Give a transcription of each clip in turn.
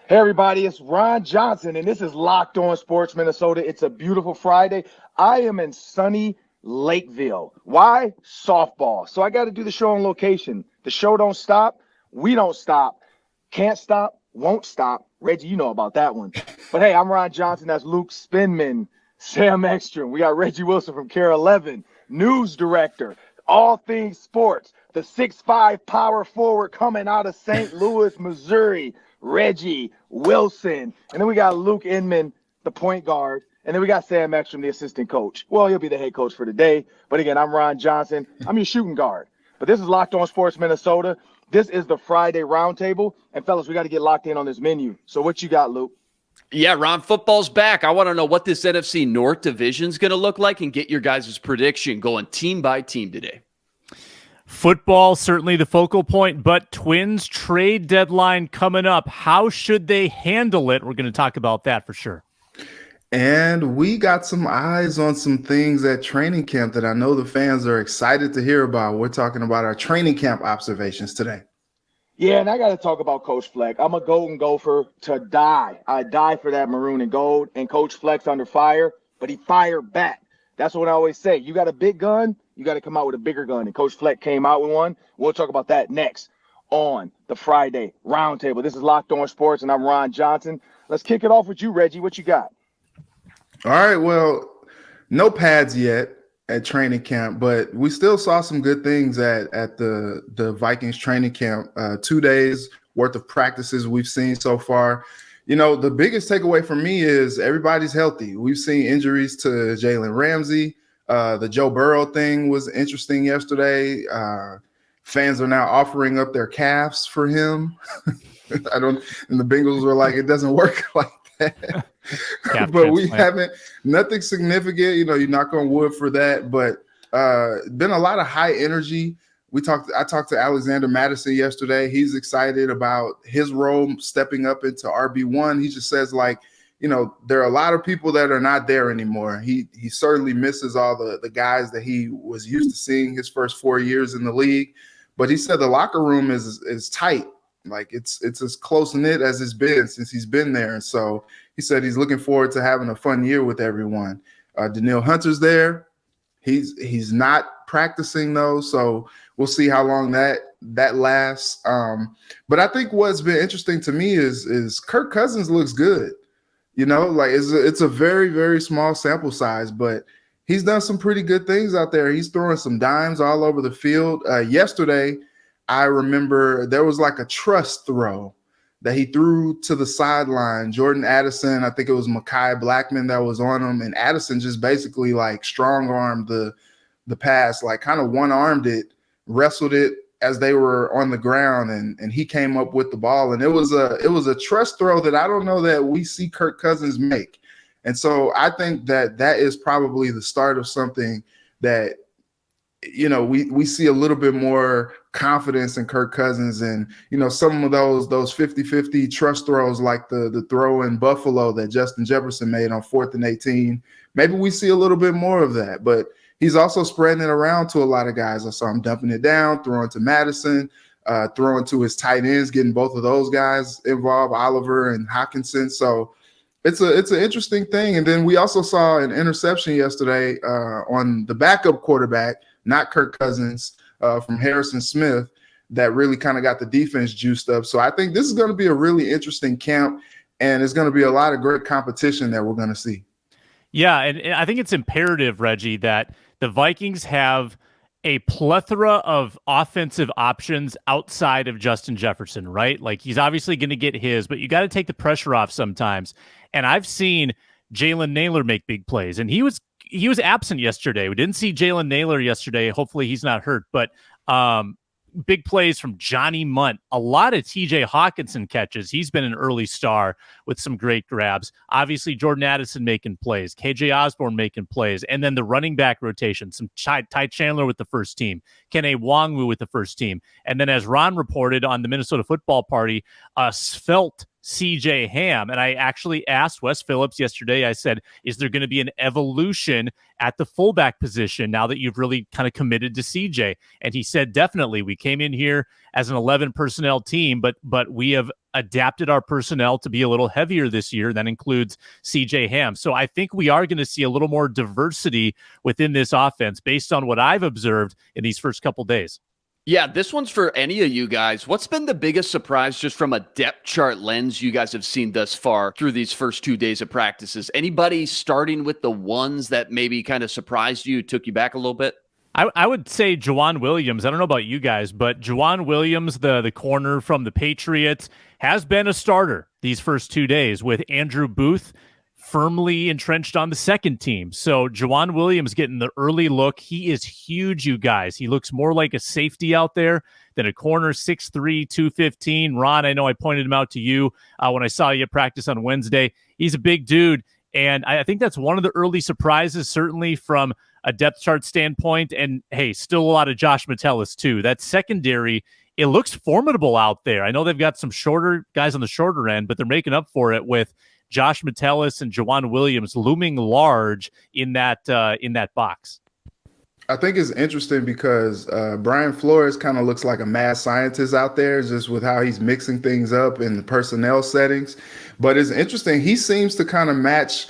Hey, everybody, it's Ron Johnson, and this is Locked On Sports Minnesota. It's a beautiful Friday. I am in sunny Lakeville. Why? Softball. So I got to do the show on location. The show don't stop. We don't stop. Can't stop. Won't stop. Reggie, you know about that one. But hey, I'm Ron Johnson. That's Luke Spinman, Sam Ekstrom. We got Reggie Wilson from Care 11, news director, all things sports, the 6'5" power forward coming out of St. Louis, Missouri. Reggie Wilson. And then we got Luke Inman, the point guard. And then we got Sam Ekstrom, the assistant coach. Well, he'll be the head coach for today. But again, I'm Ron Johnson. I'm your shooting guard. But this is Locked On Sports Minnesota. This is the Friday Roundtable. And fellas, we got to get locked in on this menu. So what you got, Luke? Yeah, Ron, football's back. I want to know what this NFC North division is going to look like and get your guys' prediction going team by team today. Football, certainly the focal point, but Twins trade deadline coming up. How should they handle it? We're going to talk about that for sure. And we got some eyes on some things at training camp that I know the fans are excited to hear about. We're talking about our training camp observations today. Yeah, and I got to talk about Coach Fleck. I'm a Golden Gopher to die. I die for that maroon and gold. And Coach Fleck's under fire, but he fired back. That's what I always say. You got a big gun, you got to come out with a bigger gun. And Coach Fleck came out with one. We'll talk about that next on the Friday Roundtable. This is Locked On Sports, and I'm Ron Johnson. Let's kick it off with you, Reggie. What you got? All right, well, no pads yet at training camp, but we still saw some good things at the Vikings training camp. 2 days worth of practices we've seen so far. You know, the biggest takeaway for me is everybody's healthy. We've seen injuries to Jalen Ramsey. The Joe Burrow thing was interesting yesterday. Fans are now offering up their calves for him. And the Bengals were like, it doesn't work like that. But we haven't, nothing significant, you know, you knock on wood for that, but been a lot of high energy. I talked to Alexander Madison yesterday. He's excited about his role stepping up into RB1. He just says, like, you know, there are a lot of people that are not there anymore. He certainly misses all the guys that he was used to seeing his first 4 years in the league. But he said the locker room is tight. Like it's as close knit as it's been since he's been there. And so he said he's looking forward to having a fun year with everyone. Danielle Hunter's there. He's not practicing though, so we'll see how long that lasts. But I think what's been interesting to me is Kirk Cousins looks good. You know, like it's a very, very small sample size, but he's done some pretty good things out there. He's throwing some dimes all over the field. Yesterday, I remember there was like a trust throw that he threw to the sideline. Jordan Addison, I think it was Mekhi Blackman that was on him, and Addison just basically like strong-armed the pass, like kind of one-armed it, wrestled it as they were on the ground, and he came up with the ball. And it was a trust throw that I don't know that we see Kirk Cousins make. And so I think that is probably the start of something that, you know, we see a little bit more confidence in Kirk Cousins, and, you know, some of those 50-50 trust throws like the throw in Buffalo that Justin Jefferson made on 4th and 18. Maybe we see a little bit more of that, but he's also spreading it around to a lot of guys. I saw him dumping it down, throwing to Madison, throwing to his tight ends, getting both of those guys involved, Oliver and Hockenson. So it's an interesting thing. And then we also saw an interception yesterday on the backup quarterback, not Kirk Cousins, from Harrison Smith, that really kind of got the defense juiced up. So I think this is going to be a really interesting camp, and it's going to be a lot of great competition that we're going to see. Yeah, and I think it's imperative, Reggie, that the Vikings have a plethora of offensive options outside of Justin Jefferson, right? Like, he's obviously going to get his, but you got to take the pressure off sometimes. And I've seen Jalen Naylor make big plays, and he was absent yesterday. We didn't see Jalen Naylor yesterday. Hopefully he's not hurt, but big plays from Johnny Munt, a lot of TJ Hawkinson catches. He's been an early star with some great grabs. Obviously, Jordan Addison making plays, KJ Osborne making plays, and then the running back rotation, some Ty Chandler with the first team, Kene Nwangwu with the first team. And then as Ron reported on the Minnesota Football Party, svelte CJ Ham. And I actually asked Wes Phillips yesterday, I said, is there going to be an evolution at the fullback position now that you've really kind of committed to CJ? And he said, definitely. We came in here as an 11 personnel team, but we have adapted our personnel to be a little heavier this year. That includes CJ Ham. So I think we are going to see a little more diversity within this offense based on what I've observed in these first couple days. Yeah, this one's for any of you guys. What's been the biggest surprise just from a depth chart lens you guys have seen thus far through these first 2 days of practices? Anybody starting with the ones that maybe kind of surprised you, took you back a little bit? I would say Juwan Williams. I don't know about you guys, but Juwan Williams, the corner from the Patriots, has been a starter these first 2 days with Andrew Booth firmly entrenched on the second team. So Juwan Williams getting the early look. He is huge, you guys. He looks more like a safety out there than a corner, 6'3", 215. Ron, I know I pointed him out to you when I saw you at practice on Wednesday. He's a big dude, and I think that's one of the early surprises, certainly from a depth chart standpoint. And, hey, still a lot of Josh Metellus, too. That secondary, it looks formidable out there. I know they've got some shorter guys on the shorter end, but they're making up for it with Josh Metellus and Juwan Williams looming large in that box. I think it's interesting because Brian Flores kind of looks like a mad scientist out there, just with how he's mixing things up in the personnel settings. But it's interesting. He seems to kind of match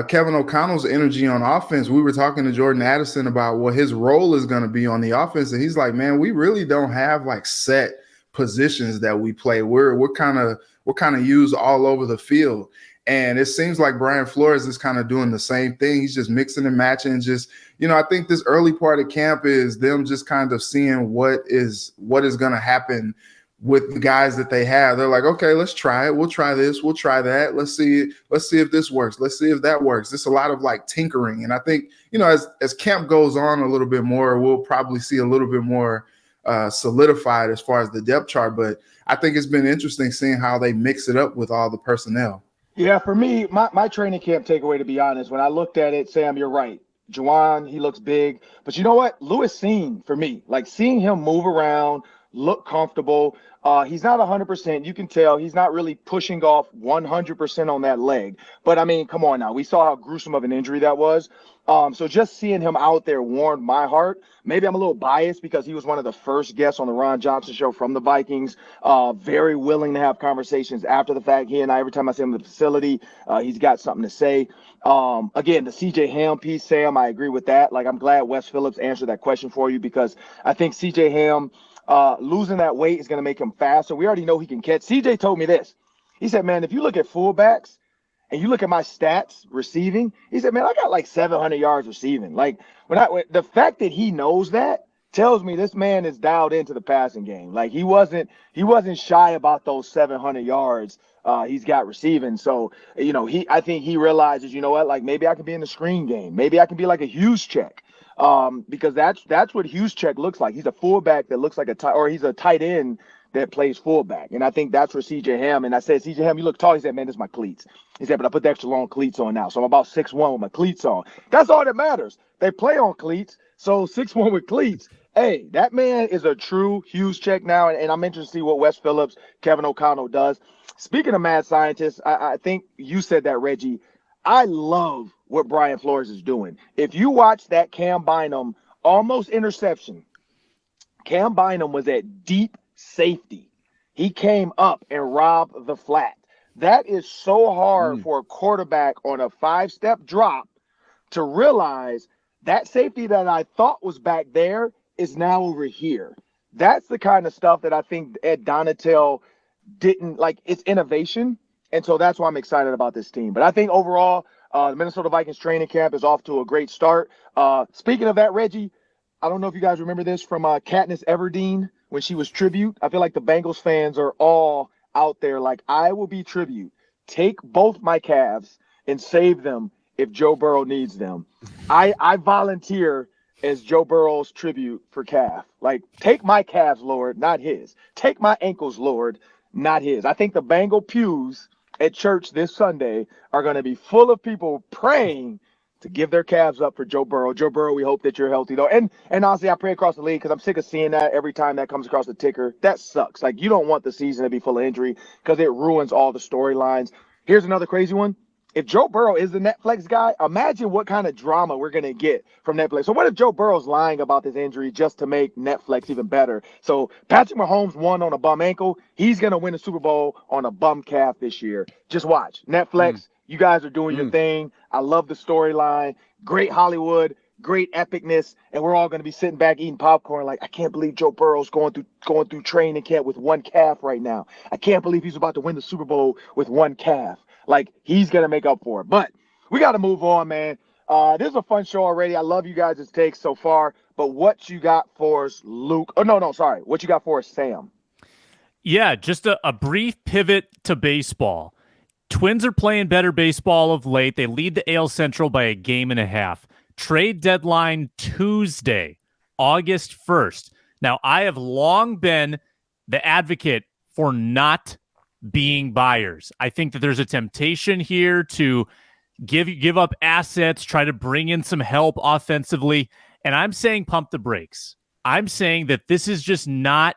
Kevin O'Connell's energy on offense. We were talking to Jordan Addison about what his role is going to be on the offense, and he's like, man, we really don't have like set positions that we play. We're kind of used all over the field. And it seems like Brian Flores is kind of doing the same thing. He's just mixing and matching. Just, I think this early part of camp is them just kind of seeing what is going to happen with the guys that they have. They're like, okay, let's try it. We'll try this. We'll try that. Let's see if this works. Let's see if that works. It's a lot of like tinkering. And I think, as camp goes on a little bit more, we'll probably see a little bit more solidified as far as the depth chart. But I think it's been interesting seeing how they mix it up with all the personnel. Yeah, for me, my training camp takeaway, to be honest, when I looked at it, Sam, you're right. Juwan, he looks big. But you know what? Lewis Cine, for me, like seeing him move around, look comfortable. He's not 100%. You can tell he's not really pushing off 100% on that leg. But, I mean, come on now. We saw how gruesome of an injury that was. So just seeing him out there warmed my heart. Maybe I'm a little biased because he was one of the first guests on the Ron Johnson show from the Vikings. Very willing to have conversations after the fact. He and I, every time I see him in the facility, he's got something to say. Again, the CJ Ham piece, Sam, I agree with that. Like, I'm glad Wes Phillips answered that question for you because I think CJ Ham losing that weight is going to make him faster. We already know he can catch. CJ told me this. He said, man, if you look at fullbacks, and you look at my stats receiving, he said, man, I got like 700 yards receiving. Like the fact that he knows that tells me this man is dialed into the passing game. Like he wasn't shy about those 700 yards he's got receiving. So, I think he realizes, you know what, like maybe I can be in the screen game. Maybe I can be like a Hughes check. Because that's what Hughes check looks like. He's a fullback that looks like he's a tight end that plays fullback. And I think that's where CJ Ham, and I said, CJ Ham, you look tall. He said, man, this is my cleats. He said, but I put the extra long cleats on now. So I'm about 6'1" with my cleats on. That's all that matters. They play on cleats. So 6'1" with cleats. Hey, that man is a true Hughes check now. And I'm interested to see what Wes Phillips, Kevin O'Connell does. Speaking of mad scientists, I think you said that, Reggie. I love what Brian Flores is doing. If you watch that Cam Bynum almost interception, Cam Bynum was at deep safety. He came up and robbed the flat. That is so hard for a quarterback on a 5-step drop to realize that safety that I thought was back there is now over here. That's the kind of stuff that I think Ed Donatel didn't like. It's innovation. And so that's why I'm excited about this team. But I think overall, the Minnesota Vikings training camp is off to a great start. Speaking of that, Reggie, I don't know if you guys remember this from Katniss Everdeen when she was tribute. I feel like the Bengals fans are all out there like, I will be tribute. Take both my calves and save them if Joe Burrow needs them. I volunteer as Joe Burrow's tribute for calf. Like, take my calves, Lord, not his. Take my ankles, Lord, not his. I think the Bengal pews at church this Sunday are going to be full of people praying to give their calves up for Joe Burrow. Joe Burrow, we hope that you're healthy, though. And honestly, I pray across the league because I'm sick of seeing that every time that comes across the ticker. That sucks. Like, you don't want the season to be full of injury because it ruins all the storylines. Here's another crazy one. if Joe Burrow is the Netflix guy, imagine what kind of drama we're going to get from Netflix. So what if Joe Burrow's lying about this injury just to make Netflix even better? So Patrick Mahomes won on a bum ankle. He's going to win the Super Bowl on a bum calf this year. Just watch. Netflix, you guys are doing your thing. I love the storyline. Great Hollywood, great epicness, and we're all going to be sitting back eating popcorn like, I can't believe Joe Burrow's going through training camp with one calf right now. I can't believe he's about to win the Super Bowl with one calf. Like, he's going to make up for it. But we got to move on, man. This is a fun show already. I love you guys' takes so far. But what you got for us, Luke? Oh, no, sorry. What you got for us, Sam? Yeah, just a brief pivot to baseball. Twins are playing better baseball of late. They lead the AL Central by a game and a half. Trade deadline Tuesday, August 1st. Now, I have long been the advocate for not being buyers. I think that there's a temptation here to give up assets, try to bring in some help offensively, and I'm saying pump the brakes. I'm saying that this is just not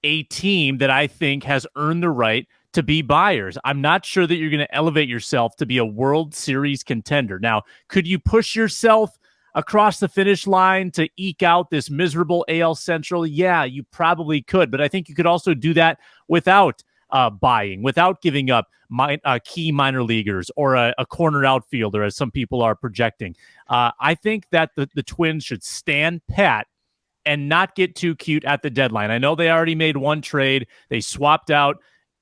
a team that I think has earned the right to be buyers. I'm not sure that you're going to elevate yourself to be a World Series contender. Now, could you push yourself across the finish line to eke out this miserable AL Central? Yeah, you probably could, but I think you could also do that without buying, without giving up key minor leaguers or a corner outfielder, as some people are projecting. I think that the Twins should stand pat and not get too cute at the deadline. I know they already made one trade. They swapped out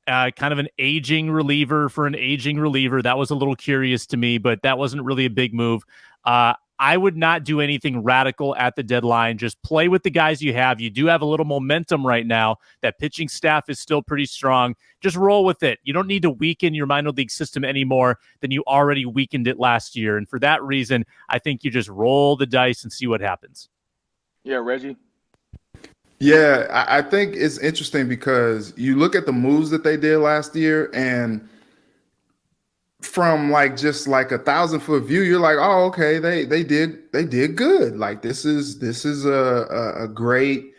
kind of an aging reliever for an aging reliever. That was a little curious to me, but that wasn't really a big move. I would not do anything radical at the deadline. Just play with the guys you have. You do have a little momentum right now. That pitching staff is still pretty strong. Just roll with it. You don't need to weaken your minor league system any more than you already weakened it last year. And for that reason, I think you just roll the dice and see what happens. Yeah, Reggie? Yeah, I think it's interesting because you look at the moves that they did last year, and from like just like 1,000-foot view, you're like, oh, okay, they did good. Like this is a great,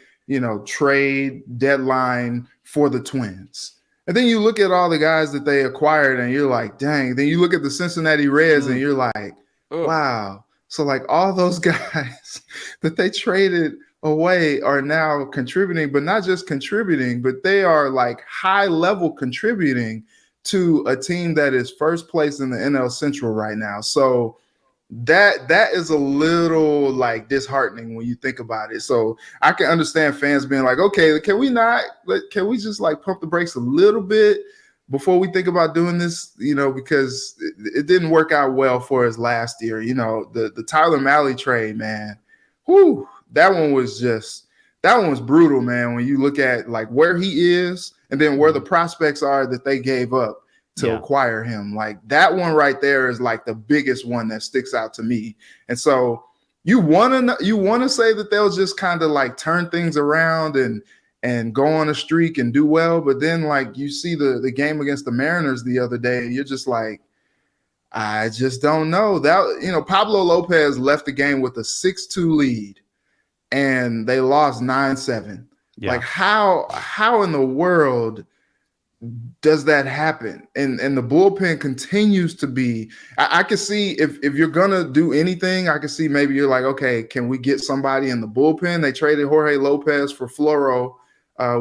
trade deadline for the Twins. And then you look at all the guys that they acquired, and you're like, dang. Then you look at the Cincinnati Reds, and you're like, wow. So like all those guys that they traded away are now contributing, but not just contributing, but they are like high level contributing to a team that is first place in the NL Central right now. So that is a little like disheartening when you think about it. So I can understand fans being like, okay, can we just like pump the brakes a little bit before we think about doing this, because it didn't work out well for us last year. The Tyler Mahle trade, man, whew, that one was brutal, man. When you look at like where he is and then where the prospects are that they gave up to acquire him, like that one right there is like the biggest one that sticks out to me. And so you want to say that they'll just kind of like turn things around and go on a streak and do well, but then like you see the game against the Mariners the other day, and you're just like, I just don't know. That Pablo Lopez left the game with a 6-2 lead, and they lost 9-7. Yeah. Like how in the world does that happen? And the bullpen continues to be. I can see if you're gonna do anything, I can see maybe you're like, okay, can we get somebody in the bullpen? They traded Jorge Lopez for Floro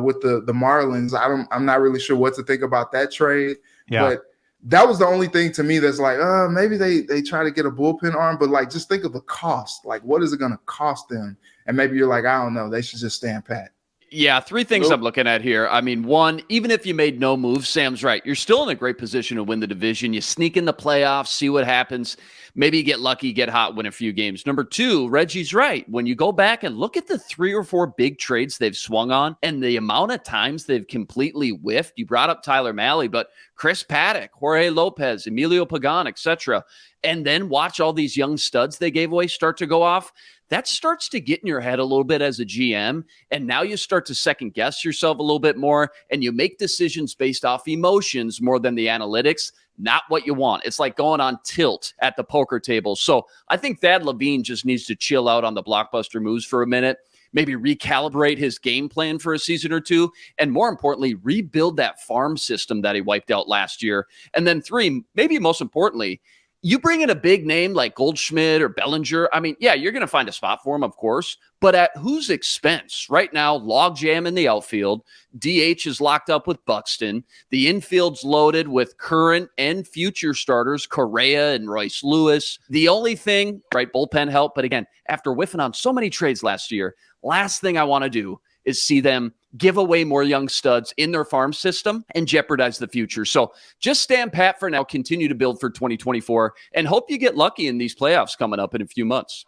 with the Marlins. I'm not really sure what to think about that trade. Yeah. But that was the only thing to me that's like, maybe they try to get a bullpen arm, but like just think of the cost. Like, what is it going to cost them? And maybe you're like, I don't know. They should just stand pat. Yeah, three things I'm looking at here. I mean, one, even if you made no moves, Sam's right. You're still in a great position to win the division. You sneak in the playoffs, see what happens. Maybe you get lucky, get hot, win a few games. Number two, Reggie's right. When you go back and look at the 3 or 4 big trades they've swung on and the amount of times they've completely whiffed. You brought up Tyler Mahle, but Chris Paddock, Jorge Lopez, Emilio Pagan, etc. And then watch all these young studs they gave away start to go off. That starts to get in your head a little bit as a GM, and now you start to second guess yourself a little bit more, and you make decisions based off emotions more than the analytics, not what you want. It's like going on tilt at the poker table. So I think Thad Levine just needs to chill out on the blockbuster moves for a minute. maybe recalibrate his game plan for a season or two, and more importantly, rebuild that farm system that he wiped out last year. And then 3, maybe most importantly, you bring in a big name like Goldschmidt or Bellinger. I mean, yeah, you're going to find a spot for him, of course, but at whose expense? Right now, logjam in the outfield. DH is locked up with Buxton. The infield's loaded with current and future starters, Correa and Royce Lewis. The only thing, right, bullpen help. But again, after whiffing on so many trades last year, last thing I want to do is see them give away more young studs in their farm system and jeopardize the future. So just stand pat for now, continue to build for 2024, and hope you get lucky in these playoffs coming up in a few months.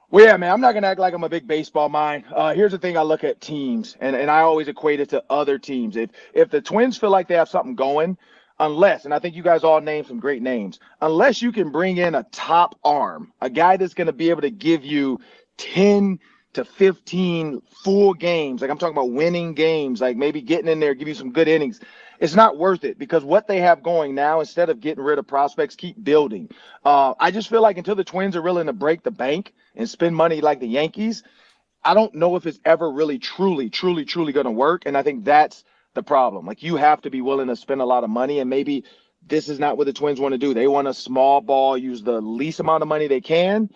Well, yeah, man, I'm not going to act like I'm a big baseball mind. Here's the thing. I look at teams, and I always equate it to other teams. If the Twins feel like they have something going, unless, and I think you guys all named some great names, unless you can bring in a top arm, a guy that's going to be able to give you 10 to 15 full games, like I'm talking about winning games, like maybe getting in there, give you some good innings, it's not worth it, because what they have going now, instead of getting rid of prospects, keep building. I just feel like until the Twins are willing to break the bank and spend money like the Yankees, I don't know if it's ever really truly going to work. And I think that's the problem. Like, you have to be willing to spend a lot of money, and maybe this is not what the Twins want to do. They want a small ball, use the least amount of money they can.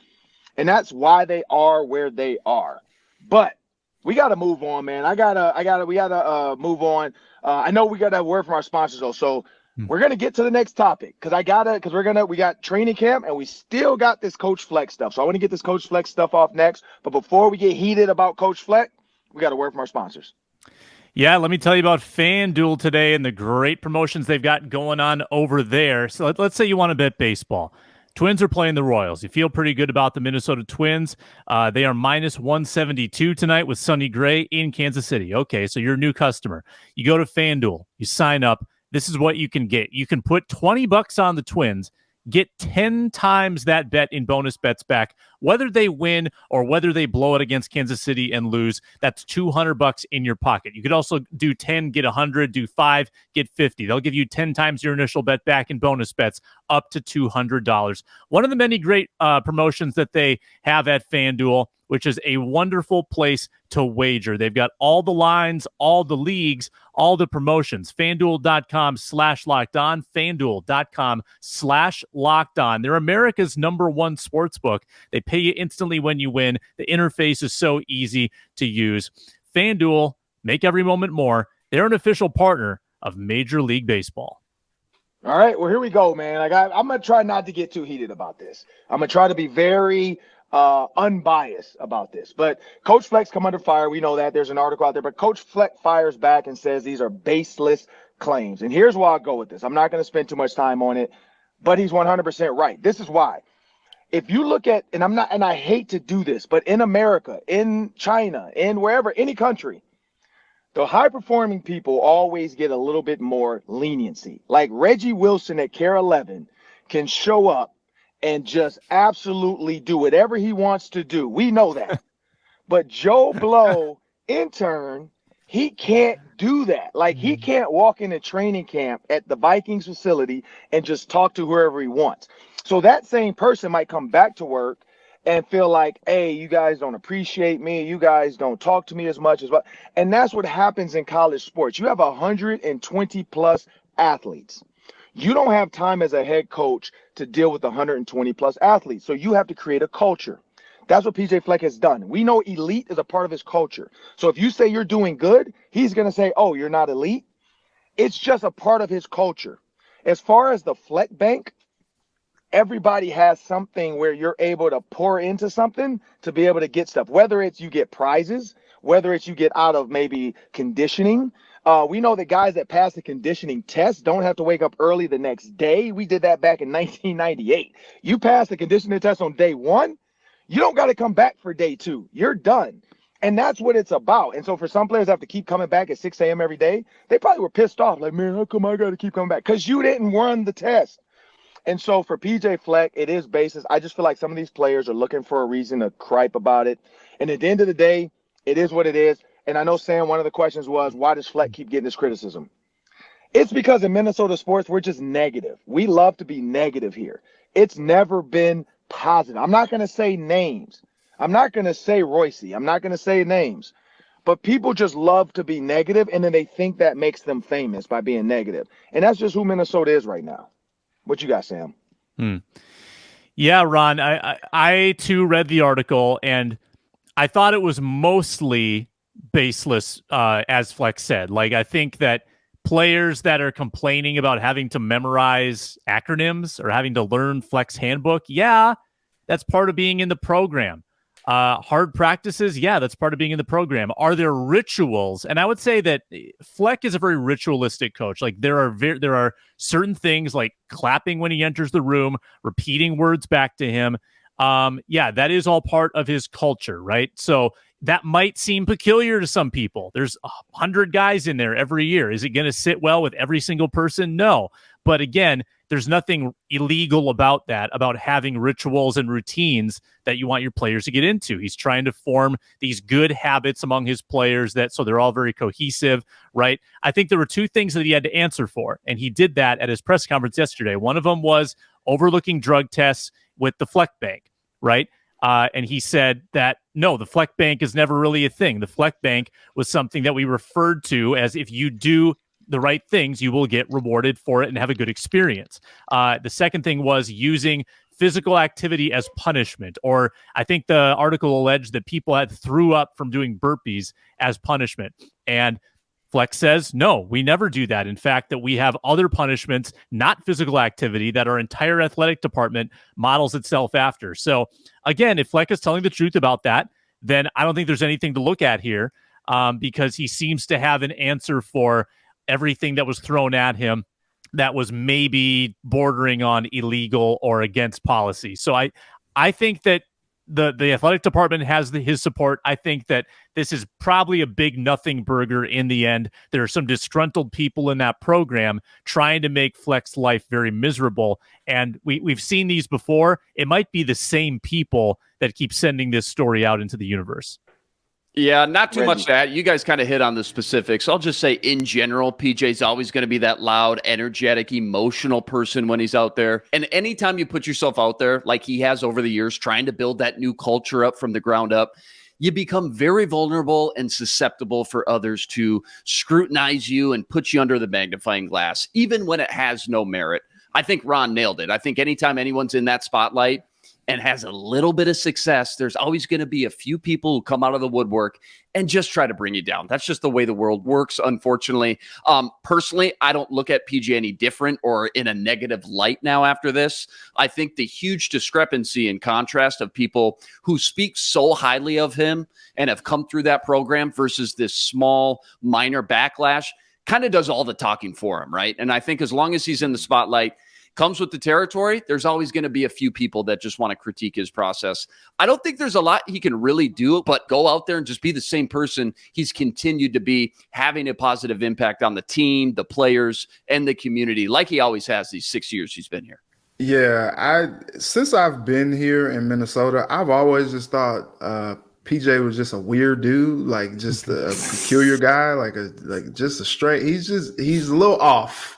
And that's why they are where they are. But we got to move on, man. We got to move on. I know we got to have a word from our sponsors, though. So we're going to get to the next topic, because we got training camp, and we still got this Coach Fleck stuff. So I want to get this Coach Fleck stuff off next. But before we get heated about Coach Fleck, we got a word from our sponsors. Yeah, let me tell you about FanDuel today and the great promotions they've got going on over there. So let's say you want to bet baseball. Twins are playing the Royals. You feel pretty good about the Minnesota Twins. They are minus 172 tonight with Sonny Gray in Kansas City. Okay, so you're a new customer. You go to FanDuel. You sign up. This is what you can get. You can put $20 on the Twins, get 10 times that bet in bonus bets back, whether they win or whether they blow it against Kansas City and lose. That's $200 in your pocket. You could also do 10, get 100, do 5, get 50. They'll give you 10 times your initial bet back in bonus bets, up to $200. One of the many great promotions that they have at FanDuel, which is a wonderful place to wager. They've got all the lines, all the leagues, all the promotions. FanDuel.com/lockedon, FanDuel.com/lockedon. They're America's #1 sportsbook. They pay you instantly when you win. The interface is so easy to use. FanDuel, make every moment more. They're an official partner of Major League Baseball. All right, well, here we go, man. I'm going to try not to get too heated about this. I'm going to try to be very unbiased about this. But Coach Fleck's come under fire. We know that. There's an article out there. But Coach Fleck fires back and says these are baseless claims. And here's why I'll go with this. I'm not going to spend too much time on it, but he's 100% right. This is why. If you look at, and I hate to do this, but in America, in China, in wherever, any country, the high-performing people always get a little bit more leniency. Like Reggie Wilson at Care 11 can show up and just absolutely do whatever he wants to do. We know that. But Joe Blow, intern, he can't do that. Like, he can't walk into training camp at the Vikings facility and just talk to whoever he wants. So that same person might come back to work and feel like, hey, you guys don't appreciate me. You guys don't talk to me as much as well. And that's what happens in college sports. You have 120 plus athletes. You don't have time as a head coach to deal with 120 plus athletes. So you have to create a culture. That's what PJ Fleck has done. We know elite is a part of his culture. So if you say you're doing good, he's going to say, oh, you're not elite. It's just a part of his culture. As far as the Fleck Bank, everybody has something where you're able to pour into something to be able to get stuff, whether it's you get prizes, whether it's you get out of maybe conditioning. We know that guys that pass the conditioning test don't have to wake up early the next day. We did that back in 1998. You pass the conditioning test on day 1, you don't got to come back for day 2. You're done. And that's what it's about. And so for some players that have to keep coming back at 6 a.m. every day, they probably were pissed off. Like, man, how come I got to keep coming back? Because you didn't run the test. And so for PJ Fleck, it is basis. I just feel like some of these players are looking for a reason to gripe about it. And at the end of the day, it is what it is. And I know, Sam, one of the questions was, why does Fleck keep getting this criticism? It's because in Minnesota sports, we're just negative. We love to be negative here. It's never been positive. I'm not going to say names. I'm not going to say Royce. I'm not going to say names. But people just love to be negative, and then they think that makes them famous by being negative. And that's just who Minnesota is right now. What you got, Sam? Yeah, Ron, I too read the article, and I thought it was mostly baseless, as Fleck said. Like, I think that players that are complaining about having to memorize acronyms or having to learn Fleck's handbook, yeah, that's part of being in the program. Hard practices, yeah, that's part of being in the program. Are there rituals? And I would say that Fleck is a very ritualistic coach. Like there are certain things like clapping when he enters the room, repeating words back to him. Yeah, that is all part of his culture, right? So that might seem peculiar to some people. There's 100 guys in there every year. Is it going to sit well with every single person? No. But again, there's nothing illegal about that, about having rituals and routines that you want your players to get into. He's trying to form these good habits among his players so they're all very cohesive, right? I think there were two things that he had to answer for, and he did that at his press conference yesterday. One of them was overlooking drug tests with the Fleck Bank, right? And he said that, no, the Fleck Bank is never really a thing. The Fleck Bank was something that we referred to as if you do the right things, you will get rewarded for it and have a good experience. The second thing was using physical activity as punishment, or I think the article alleged that people had threw up from doing burpees as punishment. And Fleck says, no, we never do that. In fact, that we have other punishments, not physical activity, that our entire athletic department models itself after. So again, if Fleck is telling the truth about that, then I don't think there's anything to look at here, because he seems to have an answer for everything that was thrown at him that was maybe bordering on illegal or against policy. So I think that the athletic department has his support. I think that this is probably a big nothing burger in the end. There are some disgruntled people in that program trying to make Fleck's life very miserable. And we've seen these before. It might be the same people that keep sending this story out into the universe. Yeah, not too Reggie. much that. You guys kind of hit on the specifics. I'll just say in general, PJ's always going to be that loud, energetic, emotional person when he's out there. And anytime you put yourself out there, like he has over the years, trying to build that new culture up from the ground up, you become very vulnerable and susceptible for others to scrutinize you and put you under the magnifying glass, even when it has no merit. I think Ron nailed it. I think anytime anyone's in that spotlight and has a little bit of success, there's always going to be a few people who come out of the woodwork and just try to bring you down. That's just the way the world works, unfortunately. Personally, I don't look at PJ any different or in a negative light now after this. I think the huge discrepancy in contrast of people who speak so highly of him and have come through that program versus this small, minor backlash kind of does all the talking for him, right? And I think as long as he's in the spotlight, comes with the territory, there's always going to be a few people that just want to critique his process. I don't think there's a lot he can really do, but go out there and just be the same person he's continued to be, having a positive impact on the team, the players, and the community, like he always has these 6 years he's been here. Yeah, since I've been here in Minnesota, I've always just thought PJ was just a weird dude, like just a peculiar guy, like just a straight. He's a little off.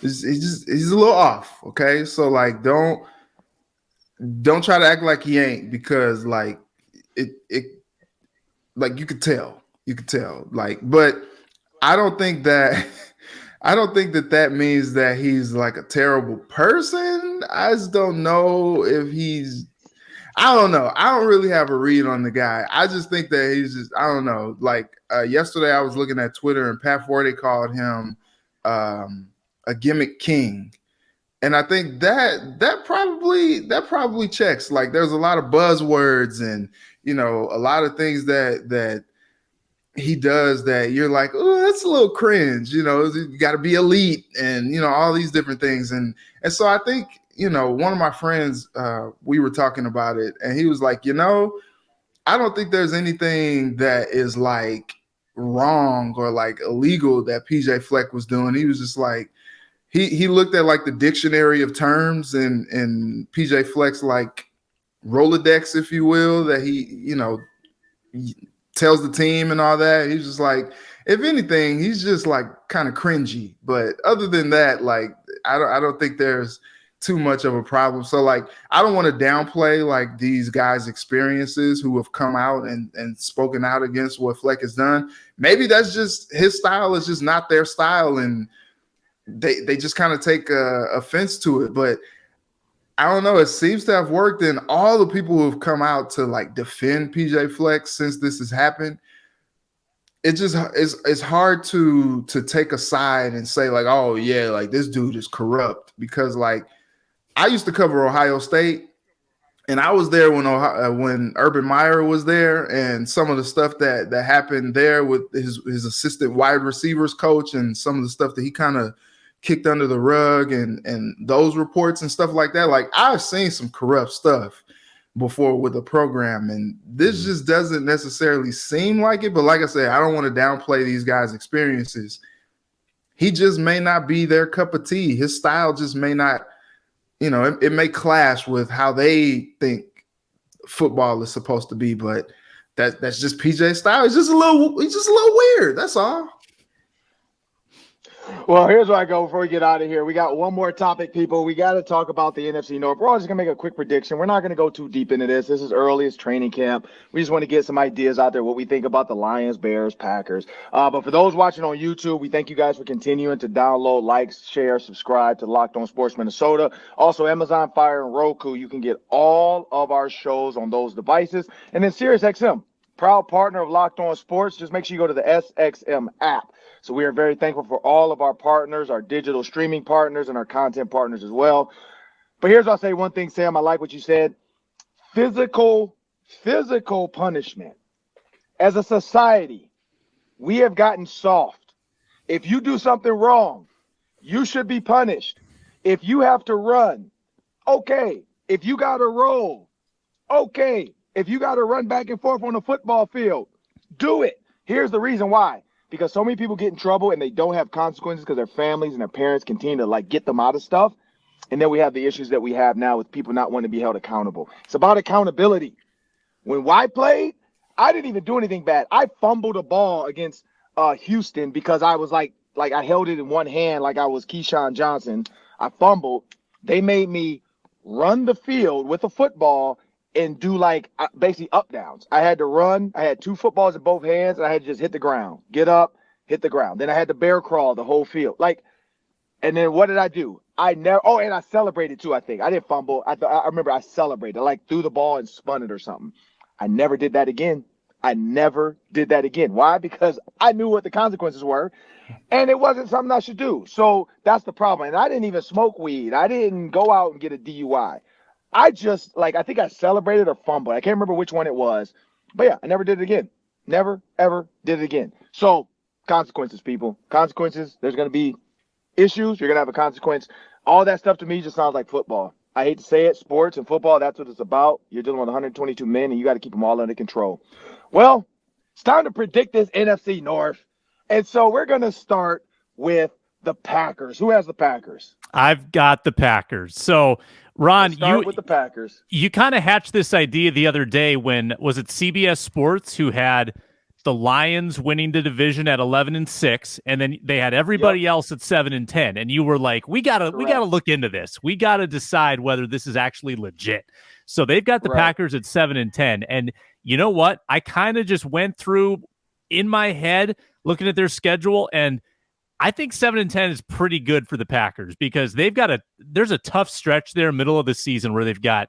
He's a little off. Okay, so like don't try to act like he ain't, because like it like you could tell like, but I don't think that that means that he's like a terrible person. I just don't know if I don't know. I don't really have a read on the guy. I just think that he's just, I don't know. Like yesterday I was looking at Twitter and Pat Forty called him a gimmick king. And I think that probably checks. Like there's a lot of buzzwords and, you know, a lot of things that he does that you're like, oh, that's a little cringe. You know, you got to be elite and, you know, all these different things. And so I think, you know, one of my friends, we were talking about it and he was like, you know, I don't think there's anything that is like wrong or like illegal that PJ Fleck was doing. He was just like, he looked at like the dictionary of terms and PJ Fleck's like Rolodex, if you will, that he, you know, he tells the team and all that. He's just like, if anything, he's just like kind of cringy. But other than that, like, I don't think there's too much of a problem. So like, I don't want to downplay like these guys' experiences who have come out and spoken out against what Fleck has done. Maybe that's just his style is just not their style, and they just kind of take offense to it. But I don't know. It seems to have worked, and all the people who have come out to like defend PJ Fleck since this has happened, it just it's hard to take a side and say like, oh yeah, like this dude is corrupt, because like I used to cover Ohio State, and I was there when Urban Meyer was there, and some of the stuff that happened there with his assistant wide receivers coach, and some of the stuff that he kind of kicked under the rug, and those reports and stuff like that. Like I've seen some corrupt stuff before with the program, and this just doesn't necessarily seem like it. But like I said, I don't want to downplay these guys' experiences. He just may not be their cup of tea. His style just may not. It may clash with how they think football is supposed to be, but that's just PJ's style. He's just a little weird. That's all. Well, here's where I go before we get out of here. We got one more topic, people. We got to talk about the NFC North. We're all just going to make a quick prediction. We're not going to go too deep into this. This is early. It's training camp. We just want to get some ideas out there, what we think about the Lions, Bears, Packers. But for those watching on YouTube, we thank you guys for continuing to download, like, share, subscribe to Locked On Sports Minnesota. Also, Amazon Fire and Roku. You can get all of our shows on those devices. And then SiriusXM, proud partner of Locked On Sports. Just make sure you go to the SXM app. So we are very thankful for all of our partners, our digital streaming partners, and our content partners as well. But here's what I'll say one thing, Sam. I like what you said. Physical punishment. As a society, we have gotten soft. If you do something wrong, you should be punished. If you have to run, okay. If you got to roll, okay. If you got to run back and forth on the football field, do it. Here's the reason why. Because so many people get in trouble and they don't have consequences because their families and their parents continue to like get them out of stuff. And then we have the issues that we have now with people not wanting to be held accountable. It's about accountability. When I played, I didn't even do anything bad. I fumbled a ball against Houston because I was like I held it in one hand like I was Keyshawn Johnson. I fumbled. They made me run the field with a football and do like basically up downs. I had to run. I had two footballs in both hands, and I had to just hit the ground, get up, hit the ground. Then I had to bear crawl the whole field. And then what did I do? And I celebrated too, I think. I didn't fumble. I remember I celebrated. I threw the ball and spun it or something. I never did that again. Why? Because I knew what the consequences were, and it wasn't something I should do. So that's the problem. And I didn't even smoke weed. I didn't go out and get a DUI. I just, I think I celebrated or fumbled. I can't remember which one it was. But, yeah, I never did it again. Never, ever did it again. So, consequences, people. Consequences. There's going to be issues. You're going to have a consequence. All that stuff to me just sounds like football. I hate to say it. Sports and football, that's what it's about. You're dealing with 122 men, and you got to keep them all under control. Well, it's time to predict this NFC North. And so we're going to start with the Packers. Who has the Packers? I've got the Packers. So, Ron, with the Packers. You kind of hatched this idea the other day when, was it CBS Sports who had the Lions winning the division at 11-6, and then they had everybody else at 7-10, and you were like, we gotta look into this. We gotta decide whether this is actually legit. So they've got the Packers at 7-10, and you know what? I kind of just went through in my head looking at their schedule, and I think 7-10 is pretty good for the Packers because there's a tough stretch there middle of the season where they've got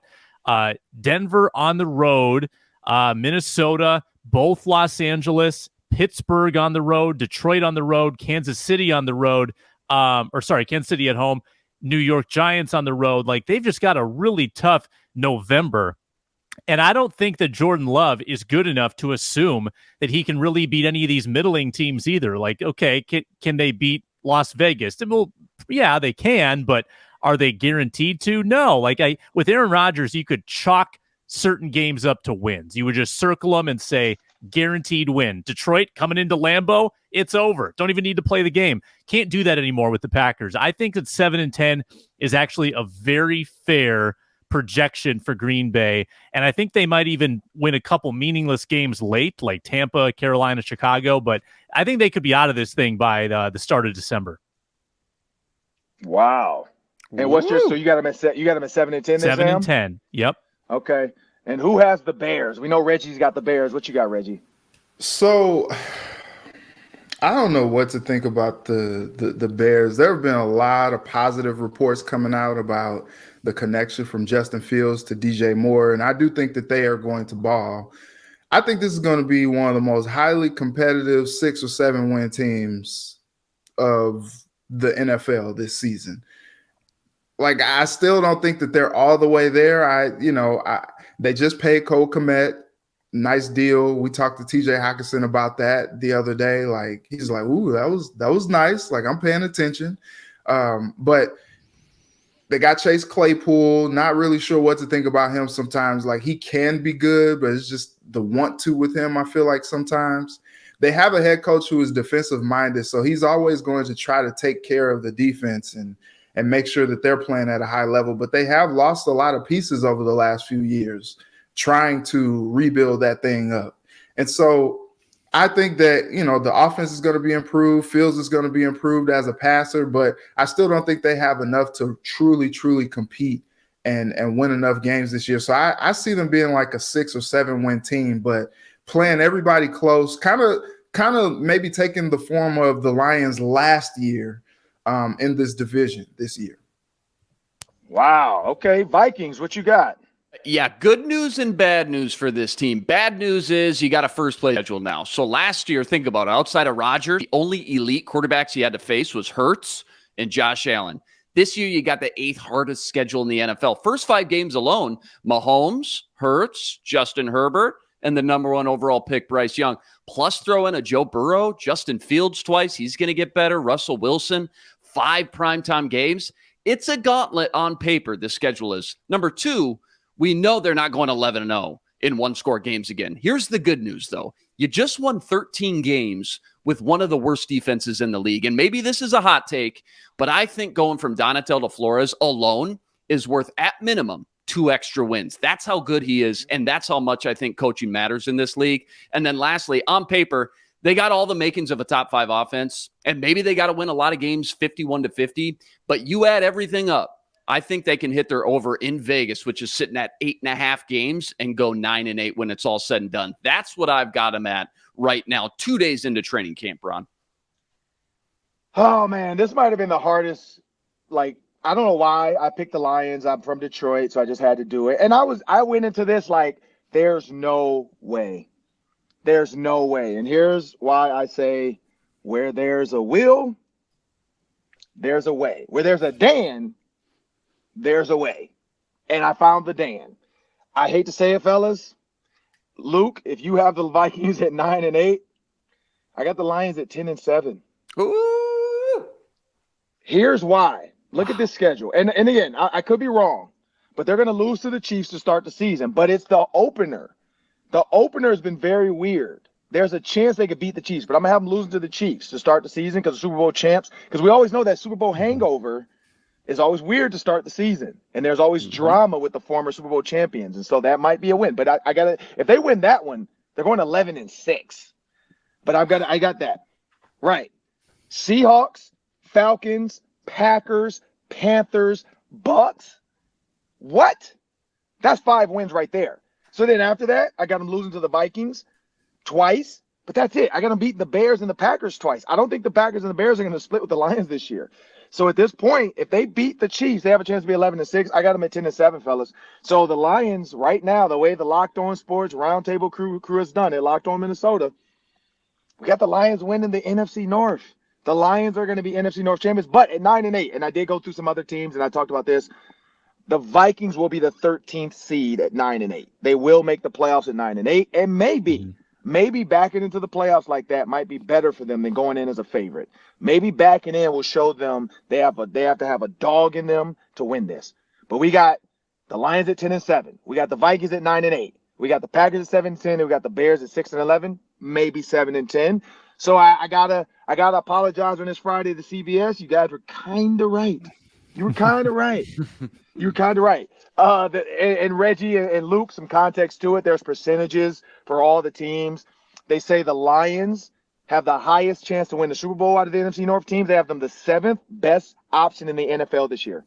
Denver on the road, Minnesota, both Los Angeles, Pittsburgh on the road, Detroit on the road, Kansas City on the road, Kansas City at home, New York Giants on the road. They've just got a really tough November. And I don't think that Jordan Love is good enough to assume that he can really beat any of these middling teams either. Okay, can they beat Las Vegas? Well, yeah, they can, but are they guaranteed to? No. With Aaron Rodgers, you could chalk certain games up to wins. You would just circle them and say, guaranteed win. Detroit coming into Lambeau, it's over. Don't even need to play the game. Can't do that anymore with the Packers. I think that 7-10 is actually a very fair projection for Green Bay, and I think they might even win a couple meaningless games late, like Tampa, Carolina, Chicago, but I think they could be out of this thing by the start of December. Wow. And what's your so you got them at 7-10 then, 7-10. Sam? Yep. Okay. And who has the Bears? We know Reggie's got the Bears. What you got, Reggie? So I don't know what to think about the Bears. There have been a lot of positive reports coming out about the connection from Justin Fields to DJ Moore, and I do think that they are going to ball. I think this is going to be one of the most highly competitive 6 or 7 win teams of the NFL this season. Like, I still don't think that they're all the way there. They just paid Cole Kmet. Nice deal. We talked to TJ Hawkinson about that the other day. Like, he's like, ooh, that was nice. Like, I'm paying attention. But they got Chase Claypool. Not really sure what to think about him sometimes. Like, he can be good, but it's just the want to with him, I feel like sometimes. They have a head coach who is defensive minded, so he's always going to try to take care of the defense and make sure that they're playing at a high level. But they have lost a lot of pieces over the last few years trying to rebuild that thing up. And so I think that, the offense is going to be improved. Fields is going to be improved as a passer, but I still don't think they have enough to truly, truly compete and win enough games this year. So I see them being like a 6 or 7 win team, but playing everybody close, kind of maybe taking the form of the Lions last year in this division this year. Wow. Okay. Vikings, what you got? Yeah, good news and bad news for this team. Bad news is you got a first place schedule now. So last year, think about it, outside of Rodgers, the only elite quarterbacks he had to face was Hurts and Josh Allen. This year, you got the 8th hardest schedule in the NFL. First 5 games alone, Mahomes, Hurts, Justin Herbert, and the number 1 overall pick, Bryce Young. Plus throw in a Joe Burrow, Justin Fields twice. He's going to get better. Russell Wilson, 5 primetime games. It's a gauntlet on paper, the schedule is. Number 2, we know they're not going 11-0 in one-score games again. Here's the good news, though. You just won 13 games with one of the worst defenses in the league. And maybe this is a hot take, but I think going from Donatel to Flores alone is worth, at minimum, 2 extra wins. That's how good he is, and that's how much I think coaching matters in this league. And then lastly, on paper, they got all the makings of a top 5 offense, and maybe they got to win a lot of games 51-50, but you add everything up, I think they can hit their over in Vegas, which is sitting at 8.5 games, and go 9-8 when it's all said and done. That's what I've got them at right now, 2 days into training camp, Ron. Oh, man, this might have been the hardest. Like, I don't know why I picked the Lions. I'm from Detroit, so I just had to do it. And I went into this like, there's no way. There's no way. And here's why I say, where there's a will, there's a way. Where there's a Dan, there's a way. And I found the Dan. I hate to say it, fellas. Luke, if you have the Vikings at 9-8, I got the Lions at 10-7. Ooh. Here's why. Look at this schedule. And again, I could be wrong, but they're going to lose to the Chiefs to start the season. But it's the opener. The opener has been very weird. There's a chance they could beat the Chiefs, but I'm going to have them losing to the Chiefs to start the season because the Super Bowl champs. Because we always know that Super Bowl hangover is always weird to start the season. And there's always drama with the former Super Bowl champions. And so that might be a win. But I got to, if they win that one, they're going 11-6. But I got that. Right. Seahawks, Falcons, Packers, Panthers, Bucks. What? That's 5 wins right there. So then after that, I got them losing to the Vikings twice. But that's it. I got them beating the Bears and the Packers twice. I don't think the Packers and the Bears are going to split with the Lions this year. So at this point, if they beat the Chiefs, they have a chance to be 11-6. I got them at 10-7, fellas. So the Lions right now, the way the Locked On Sports Roundtable crew has done it, Locked On Minnesota, we got the Lions winning the NFC North. The Lions are going to be NFC North champions, but at 9-8, and I did go through some other teams, and I talked about this, the Vikings will be the 13th seed at 9-8. They will make the playoffs at 9-8, and maybe backing into the playoffs like that might be better for them than going in as a favorite. Maybe backing in will show them they have to have a dog in them to win this. But we got the Lions at 10-7. We got the Vikings at 9-8. We got the Packers at 7-10, and we got the Bears at 6-11, maybe 7-10. So I gotta apologize on this Friday to CBS. You guys were kind of right. You were kind of right. You were kind of right. And Reggie and Luke, some context to it. There's percentages for all the teams. They say the Lions have the highest chance to win the Super Bowl out of the NFC North teams. They have them the 7th best option in the NFL this year.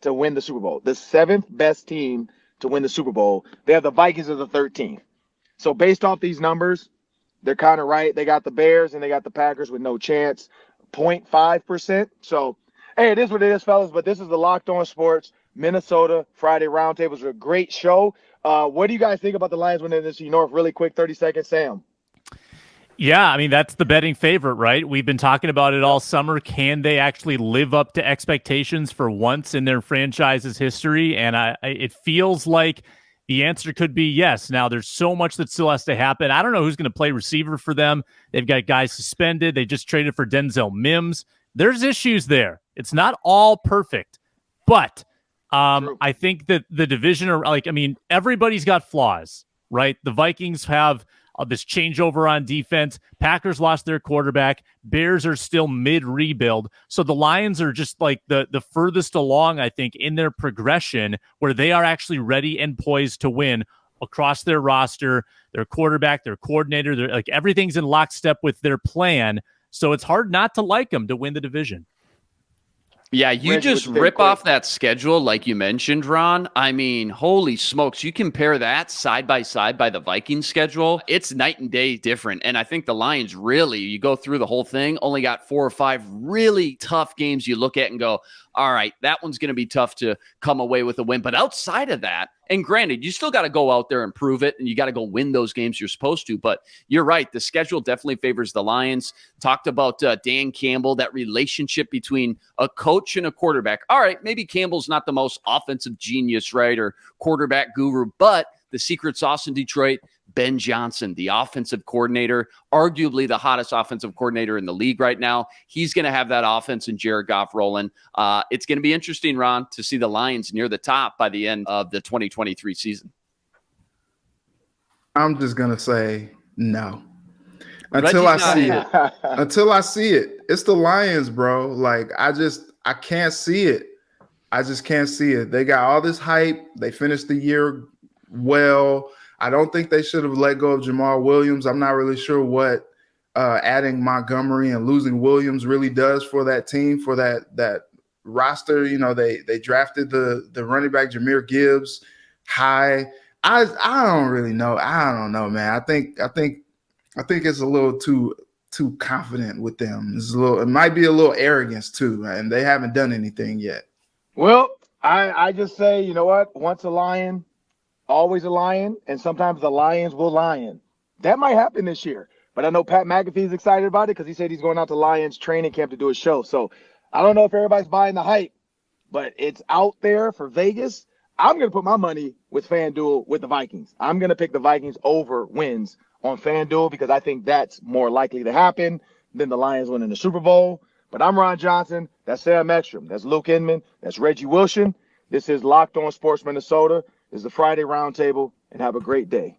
to win the Super Bowl. The 7th best team to win the Super Bowl. They have the Vikings as the 13th. So based off these numbers, they're kind of right. They got the Bears and they got the Packers with no chance, 0.5%. So, hey, it is what it is, fellas. But this is the Locked On Sports Minnesota Friday Roundtable. It was a great show. What do you guys think about the Lions winning the NFC North? Really quick, 30 seconds, Sam. Yeah, I mean, that's the betting favorite, right? We've been talking about it all summer. Can they actually live up to expectations for once in their franchise's history? And it feels like the answer could be yes. Now, there's so much that still has to happen. I don't know who's going to play receiver for them. They've got guys suspended. They just traded for Denzel Mims. There's issues there. It's not all perfect. But I think that the division, everybody's got flaws, right? The Vikings have this changeover on defense. Packers lost their quarterback. Bears are still mid-rebuild. So the Lions are just like the furthest along, I think, in their progression where they are actually ready and poised to win across their roster, their quarterback, their coordinator. They're like everything's in lockstep with their plan. So it's hard not to like them to win the division. Yeah, you Reggie, just rip off that schedule like you mentioned, Ron. I mean, holy smokes. You compare that side by side by the Vikings schedule, it's night and day different. And I think the Lions really, you go through the whole thing, only got 4 or 5 really tough games you look at and go, all right, that one's going to be tough to come away with a win. But outside of that, and granted, you still got to go out there and prove it, and you got to go win those games you're supposed to. But you're right. The schedule definitely favors the Lions. Talked about Dan Campbell, that relationship between a coach and a quarterback. All right, maybe Campbell's not the most offensive genius, right, or quarterback guru, but the secret sauce in Detroit, Ben Johnson, the offensive coordinator, arguably the hottest offensive coordinator in the league right now. He's going to have that offense and Jared Goff rolling. It's going to be interesting, Ron, to see the Lions near the top by the end of the 2023 season. I'm just going to say no. Until I see it. Until I see it. It's the Lions, bro. Like, I can't see it. I just can't see it. They got all this hype. They finished the year well. I don't think they should have let go of Jamal Williams. I'm not really sure what adding Montgomery and losing Williams really does for that team, for that roster. You know, they drafted the running back Jahmyr Gibbs high. I don't really know. I don't know, man. I think it's a little too confident with them. It might be a little arrogance too, and they haven't done anything yet. Well, I just say, you know what? Once a Lion, always a Lion, and sometimes the Lions will lion. That might happen this year. But I know Pat McAfee's excited about it because he said he's going out to Lions training camp to do a show. So I don't know if everybody's buying the hype, but it's out there for Vegas. I'm going to put my money with FanDuel with the Vikings. I'm going to pick the Vikings over wins on FanDuel because I think that's more likely to happen than the Lions winning the Super Bowl. But I'm Ron Johnson. That's Sam Ekstrom. That's Luke Inman. That's Reggie Wilson. This is Locked On Sports Minnesota. This is the Friday Roundtable, and have a great day.